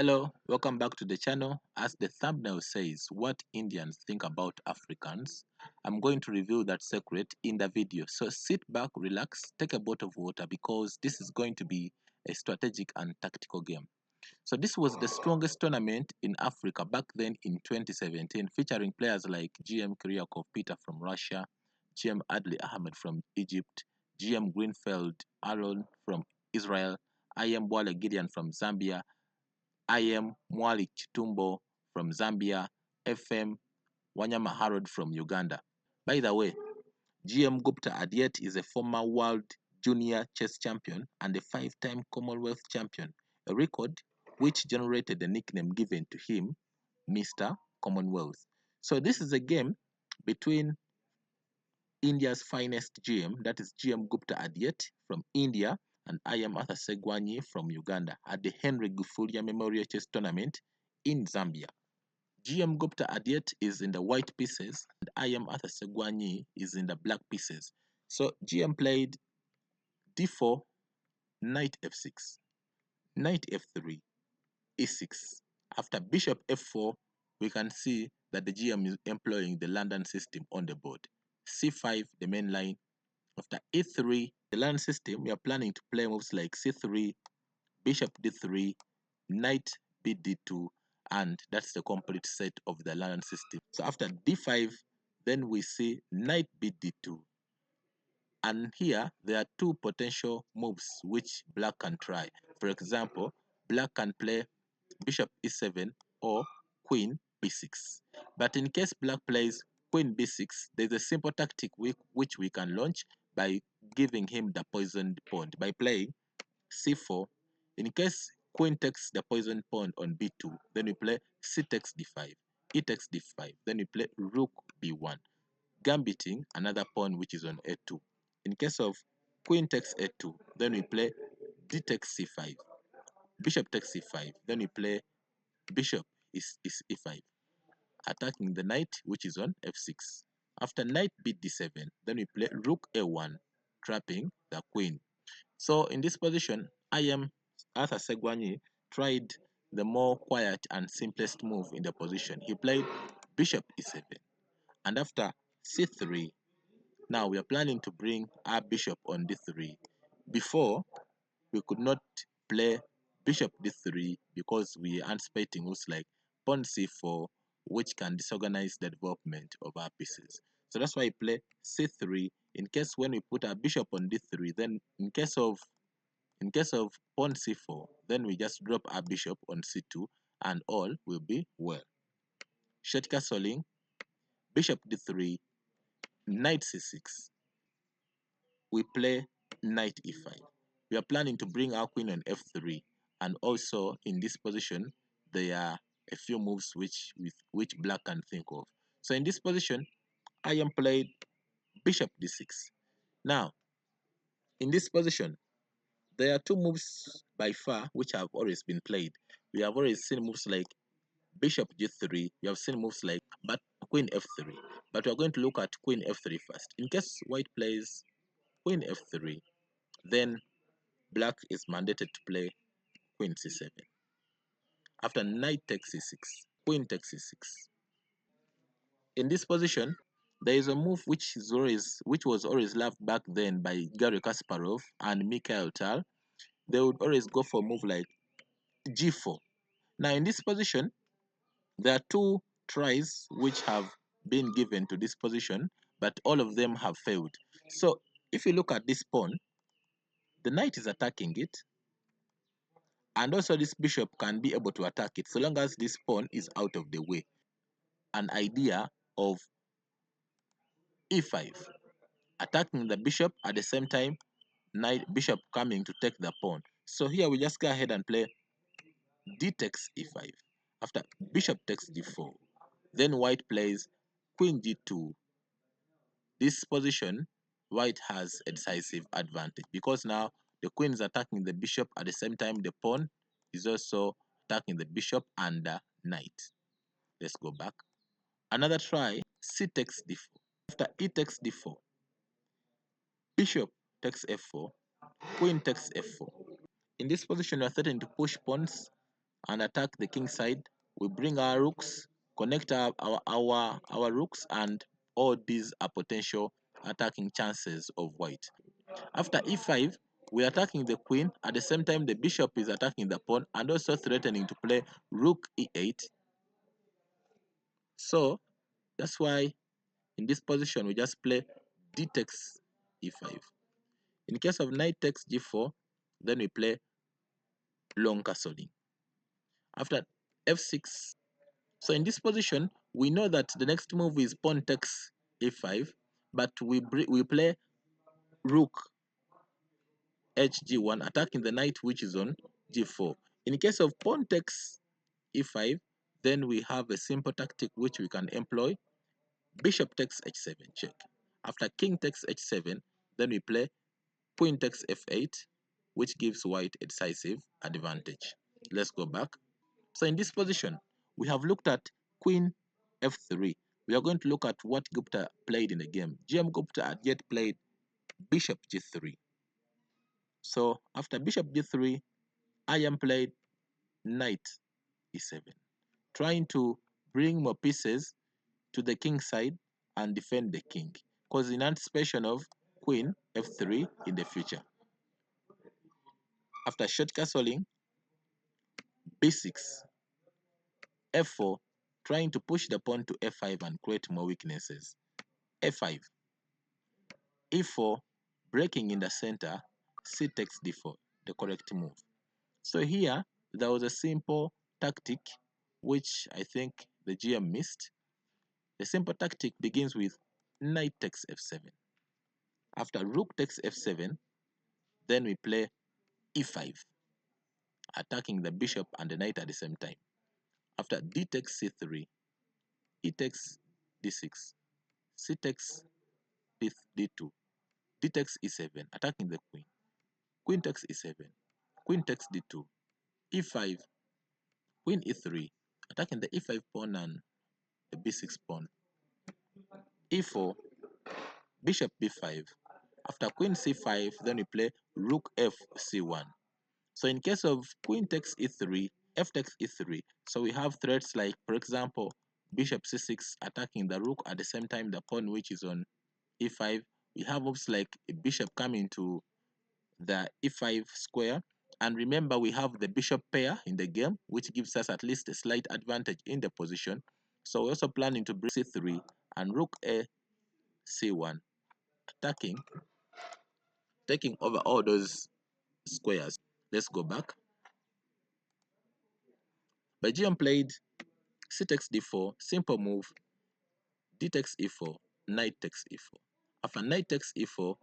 Hello, welcome back to the channel. As the thumbnail says, what Indians think about Africans. I'm going to reveal that secret in the video. So sit back, relax, take a bottle of water because this is going to be a strategic and tactical game. So this was the strongest tournament in Africa back then in 2017, featuring players like GM Kyriakov Peter from Russia, GM Adli Ahmed from Egypt, GM Greenfield Aaron from Israel, IM Bwale Gideon from Zambia, IM Mwali Chitumbo from Zambia, FM Wanyama Harold from Uganda. By the way, GM Gupta Abhijeet is a former world junior chess champion and a five-time Commonwealth champion, a record which generated the nickname given to him, Mr. Commonwealth. So this is a game between India's finest GM, that is GM Gupta Abhijeet from India, and IM Arthur Ssegwanyi from Uganda at the Henry Gufulia Memorial Chess Tournament in Zambia. GM Gupta Abhijeet is in the white pieces and IM Arthur Ssegwanyi is in the black pieces. So GM played d4, knight f6, knight f3, e6. After bishop f4, we can see that the GM is employing the London system on the board. c5, the main line. After e3, the London system, we are planning to play moves like c3, bishop d3, knight bd2, and that's the complete set of the London system. So after d5, then we see knight bd2. And here, there are two potential moves which black can try. For example, black can play bishop e7 or queen b6. But in case black plays queen b6, there's a simple tactic which we can launch by giving him the poisoned pawn by playing c4. In case queen takes the poisoned pawn on b2, then we play c takes d5, e takes d5, then we play rook b1, gambiting another pawn which is on a2. In case of queen takes a2, then we play d takes c5, bishop takes c5, then we play bishop is e5, attacking the knight which is on f6. After knight beat d7, then we play rook a1, trapping the queen. So in this position, IM Arthur Ssegwanyi tried the more quiet and simplest move in the position. He played bishop e7, and after c3, now we are planning to bring our bishop on d3. Before, we could not play bishop d3 because we are anticipating moves like pawn c4, which can disorganize the development of our pieces. So that's why we play c3 in case when we put our bishop on d3, then in case of pawn c4, then we just drop our bishop on c2 and all will be well. Short castling, bishop d3, knight c6. We play knight e5. We are planning to bring our queen on f3, and also in this position there are a few moves which black can think of. So in this position, I am played bishop d6. Now in this position, there are two moves by far which have always been played. We have already seen moves like bishop g3. We have seen moves like queen f3. But we are going to look at queen f3 first. In case white plays queen f3, then black is mandated to play queen c7. After knight takes c6, queen takes c6. In this position, there is a move which was always loved back then by Garry Kasparov and Mikhail Tal. They would always go for a move like g4. Now in this position, there are two tries which have been given to this position, but all of them have failed. So if you look at this pawn, the knight is attacking it, and also this bishop can be able to attack it so long as this pawn is out of the way. An idea of e5, attacking the bishop at the same time bishop coming to take the pawn. So here we just go ahead and play d takes e5. After bishop takes d4, then white plays queen g2. This position, white has a decisive advantage because now the queen is attacking the bishop at the same time the pawn is also attacking the bishop and the knight. Let's go back. Another try, c takes d4. After e takes d4, bishop takes f4, queen takes f4. In this position, we are threatening to push pawns and attack the king side. We bring our rooks, connect our rooks, and all these are potential attacking chances of white. After e5, we're attacking the queen. At the same time, the bishop is attacking the pawn and also threatening to play rook e8. So that's why in this position we just play d takes e5. In case of knight takes g4, then we play long castling. After f6, so in this position, we know that the next move is pawn takes a5, but we play rook hg1, attacking the knight which is on g4. In case of pawn takes e5, then we have a simple tactic which we can employ. Bishop takes h7, check. After king takes h7, then we play queen takes f8, which gives white a decisive advantage. Let's go back. So in this position, we have looked at queen f3. We are going to look at what Gupta played in the game. GM Gupta had yet played bishop g3. So after bishop g3, IM played knight e7, trying to bring more pieces to the king side and defend the king, because in anticipation of queen f3 in the future. After short castling, b6, f4, trying to push the pawn to f5 and create more weaknesses. f5, e4, breaking in the center, c takes d4, the correct move. So here, there was a simple tactic which I think the GM missed. The simple tactic begins with knight takes f7. After rook takes f7, then we play e5, attacking the bishop and the knight at the same time. After d takes c3, e takes d6, c takes d2, d takes e7, attacking the queen. Queen takes e7, queen takes d2, e5, queen e3, attacking the e5 pawn and the b6 pawn. e4, bishop b5. After queen c5, then we play rook f c1. So in case of queen takes e3, f takes e3, so we have threats like, for example, bishop c6 attacking the rook at the same time the pawn which is on e5. We have moves like a bishop coming to the e5 square. And remember, we have the bishop pair in the game, which gives us at least a slight advantage in the position. So we're also planning to bring c3 and rook a c1, attacking, taking over all those squares. Let's go back. Belgium played c takes d4, simple move, d takes e4, knight takes e4. After knight takes e4,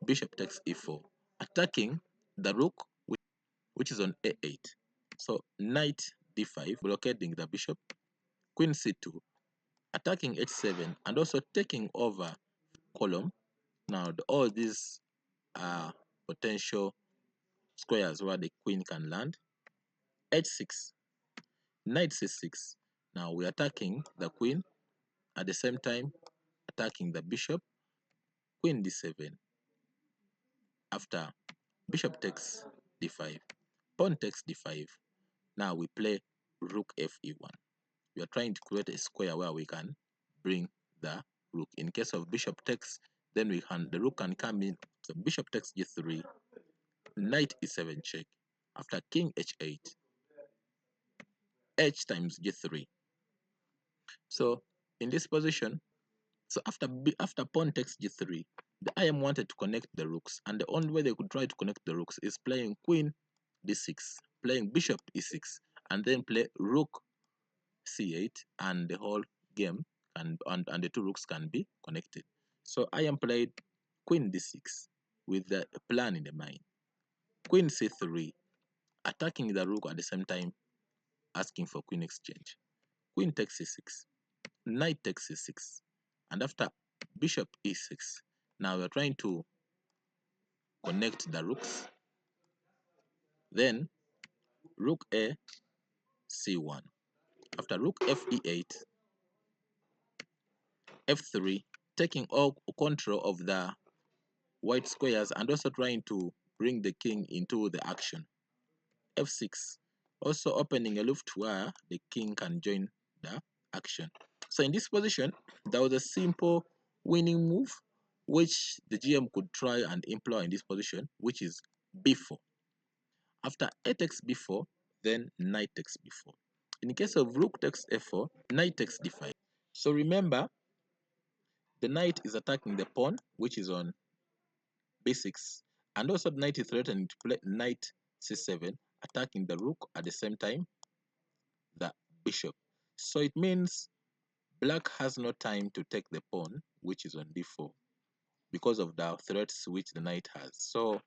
bishop takes e4, attacking the rook which is on a8. So knight d5, blockading the bishop, queen c2, attacking h7, and also taking over column. Now all these are potential squares where the queen can land. h6, knight c6. Now we're attacking the queen, at the same time attacking the bishop, queen d7. After bishop takes d5, pawn takes d5. Now we play rook fe1. We are trying to create a square where we can bring the rook. In case of bishop takes, then the rook can come in. So bishop takes g3, knight e7 check. After king h8, h times g3. So in this position, so after pawn takes g3, the IM wanted to connect the rooks, and the only way they could try to connect the rooks is playing queen d6, playing bishop e6, and then play rook c8, and the whole game and the two rooks can be connected. So IM played queen d6 with the plan in the mind. Queen c3, attacking the rook at the same time, asking for queen exchange. Queen takes c6, knight takes c6, and after bishop e6, now we're trying to connect the rooks. Then rook a c1. After rook f e8, f3, taking all control of the white squares and also trying to bring the king into the action. f6, also opening a luft where the king can join the action. So in this position, there was a simple winning move which the GM could try and employ in this position, which is b4. After a takes b4, then knight takes b4. In case of rook takes f4, knight takes d5. So remember, the knight is attacking the pawn, which is on b6, and also the knight is threatening to play knight c7, attacking the rook at the same time the bishop. So it means black has no time to take the pawn, which is on d4, because of the threats which the knight has. So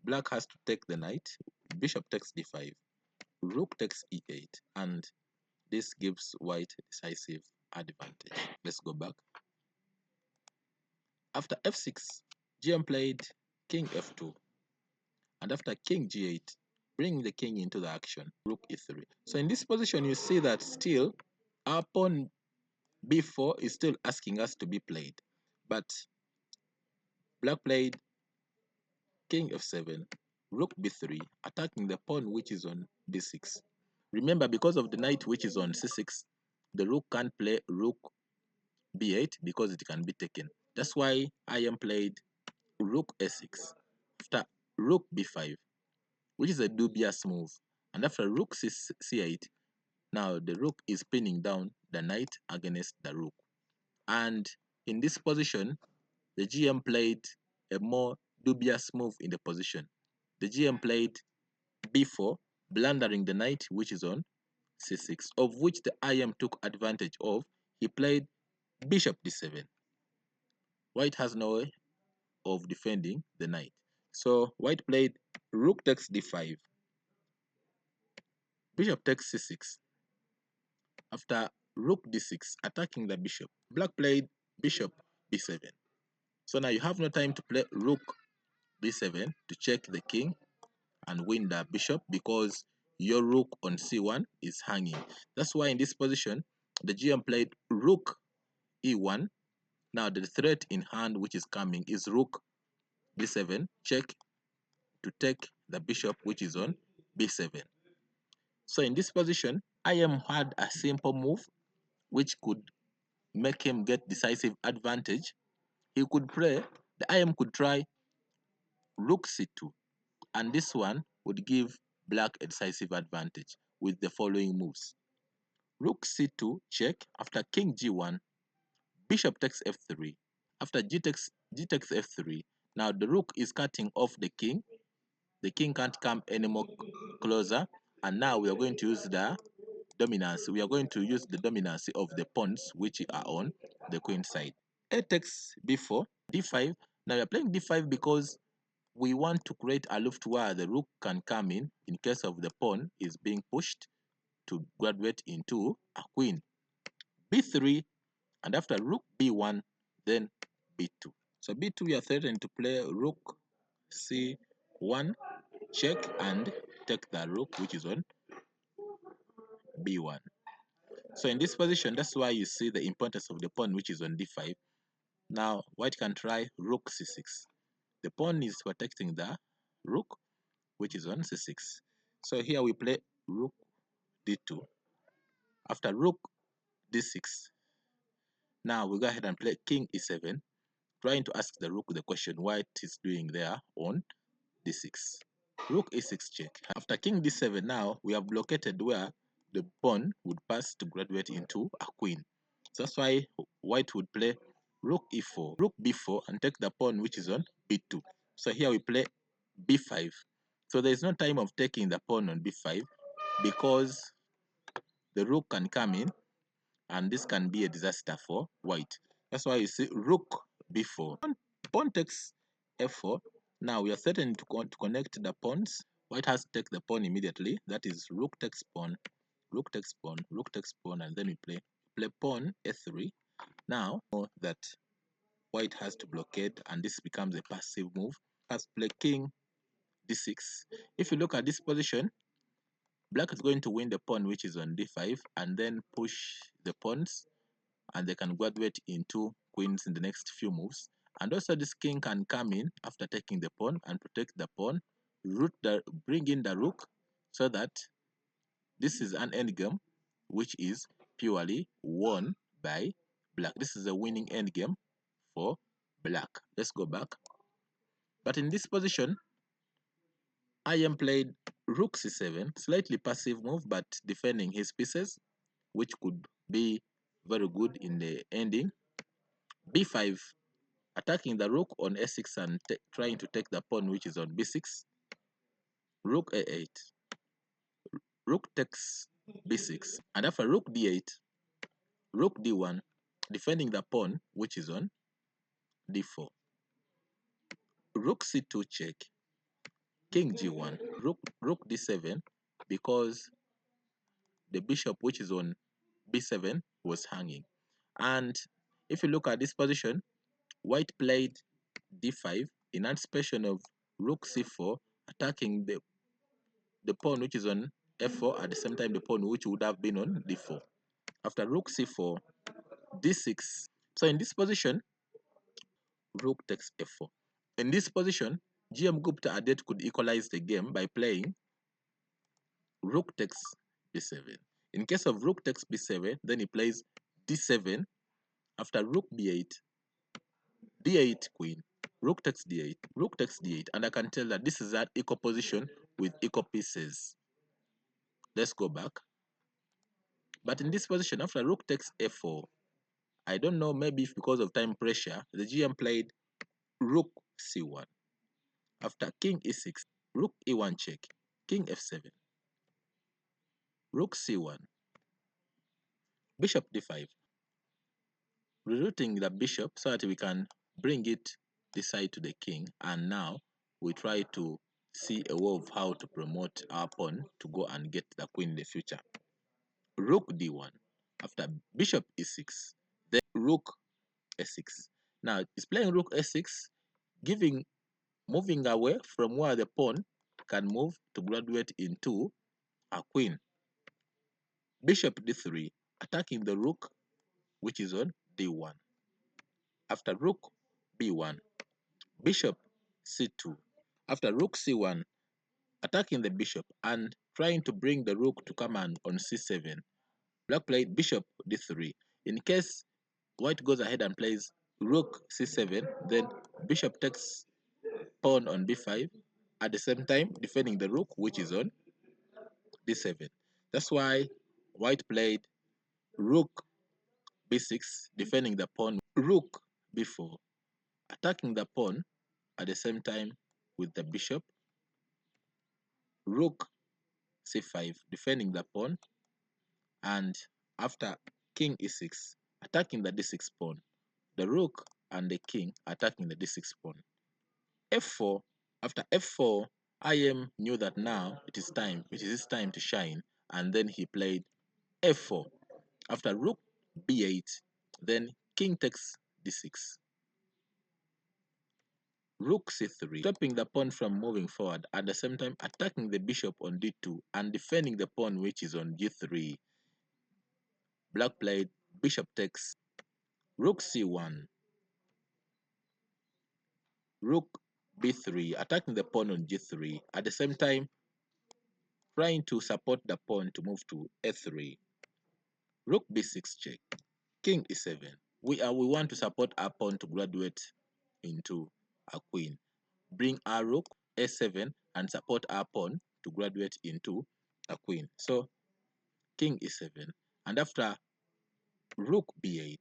black has to take the knight, bishop takes d5, rook takes e8, and this gives white decisive advantage. Let's go back. After f6, GM played king f2, and after king g8, bring the king into the action, rook e3. So in this position, you see that still our pawn b4 is still asking us to be played, but black played king f7, rook b3, attacking the pawn which is on b6. Remember, because of the knight which is on c6, the rook can't play rook b8 because it can be taken. That's why IM played rook a6. After rook b5, which is a dubious move, and after rook c8, now the rook is pinning down the knight against the rook. And in this position, the GM played a more dubious move in the position. The GM played b4, blundering the knight which is on c6, of which the IM took advantage of. He played bishop d7. White has no way of defending the knight. So white played rook takes d5, bishop takes c6. After rook d6, attacking the bishop, black played bishop b7. So now you have no time to play rook b7 to check the king and win the bishop, because your rook on c1 is hanging. That's why in this position, the GM played rook e1. Now the threat in hand which is coming is rook b7, check to take the bishop which is on b7. So in this position, IM had a simple move which could make him get decisive advantage. He could play, the IM could try rook c2, and this one would give black a decisive advantage with the following moves. Rook c2 check. After king g1, bishop takes f3. After g takes f3, now the rook is cutting off the king. The king can't come any more closer, and now we are going to use the dominance. We are going to use the dominance of the pawns which are on the queen side. A takes b4, d5. Now we are playing d5 because we want to create a luft where the rook can come in case of the pawn is being pushed to graduate into a queen. b3, and after rook b1, then b2. So b2, we are threatening to play rook c1, check, and take the rook which is on b1. So in this position, that's why you see the importance of the pawn which is on d5. Now white can try rook c6. The pawn is protecting the rook which is on c6. So here we play rook d2. After rook d6, now we go ahead and play king e7, trying to ask the rook the question what is doing there on d6. Rook e6 check. After king d7, now we have located where the pawn would pass to graduate into a queen. So that's why white would play rook e4, rook b4, and take the pawn which is on b2. So here we play b5. So there is no time of taking the pawn on b5 because the rook can come in, and this can be a disaster for white. That's why you see rook b4. Pawn takes f4. Now we are threatening to connect the pawns. White has to take the pawn immediately. That is rook takes pawn, rook takes pawn, rook takes pawn, and then we play pawn a3. Now that white has to blockade, and this becomes a passive move. Has to play king d6. If you look at this position, black is going to win the pawn which is on d5 and then push the pawns, and they can graduate into queens in the next few moves. And also this king can come in after taking the pawn and protect the pawn, bring in the rook so that This is an endgame which is purely won by black. This is a winning endgame for black. Let's go back. But in this position, IM played rook c7, slightly passive move, but defending his pieces, which could be very good in the ending. b5, attacking the rook on a6 and trying to take the pawn which is on b6. Rook a8, rook takes b6, and after rook d8, rook d1, defending the pawn which is on d4. Rook c2 check, king g1, rook d7, because the bishop which is on b7 was hanging. And if you look at this position, white played d5 in anticipation of rook c4, attacking the pawn which is on f4, at the same time the pawn which would have been on d4. After rook c4, d6. So in this position, rook takes f4. In this position, GM Gupta Abhijeet could equalize the game by playing rook takes b7. In case of rook takes b7, then he plays d7. After rook b8, d8 queen, rook takes d8, rook takes d8, and I can tell that this is at equal position with equal pieces. Let's go back. But in this position, after rook takes f4, I don't know, maybe if because of time pressure, the GM played rook c1. After king e6, rook e1 check, king f7, rook c1, bishop d5, rerouting the bishop so that we can bring it this side to the king. And now we try to see a way of how to promote our pawn to go and get the queen in the future. Rook d1, after bishop e6, then rook a6. Now it's playing rook a6, moving away from where the pawn can move to graduate into a queen. Bishop d3, attacking the rook which is on d1. After rook b1, bishop c2. After rook c1, attacking the bishop and trying to bring the rook to command on c7. Black played bishop d3. In case white goes ahead and plays rook c7, then bishop takes pawn on b5, at the same time defending the rook which is on d7. That's why white played rook b6, defending the pawn, rook b4, attacking the pawn at the same time with the bishop, rook c5, defending the pawn, and after king e6, attacking the d6 pawn, the rook and the king attacking the d6 pawn. f4, after f4, IM knew that now it is his time to shine, and then he played f4. After rook b8, then king takes d6. Rook c3, stopping the pawn from moving forward, at the same time attacking the bishop on d2 and defending the pawn which is on g3. Black played bishop takes, rook c1, rook b3, attacking the pawn on g3, at the same time trying to support the pawn to move to a3. Rook b6 check, king e7. We want to support our pawn to graduate into a queen. Bring our rook a7 and support our pawn to graduate into a queen. So king e7, and after rook b8,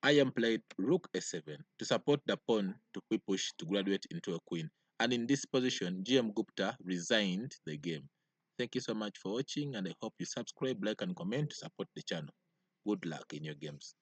IM played rook a7 to support the pawn to quick push to graduate into a queen. And in this position, GM Gupta resigned the game. Thank you so much for watching, and I hope you subscribe, like, and comment to support the channel. Good luck in your games.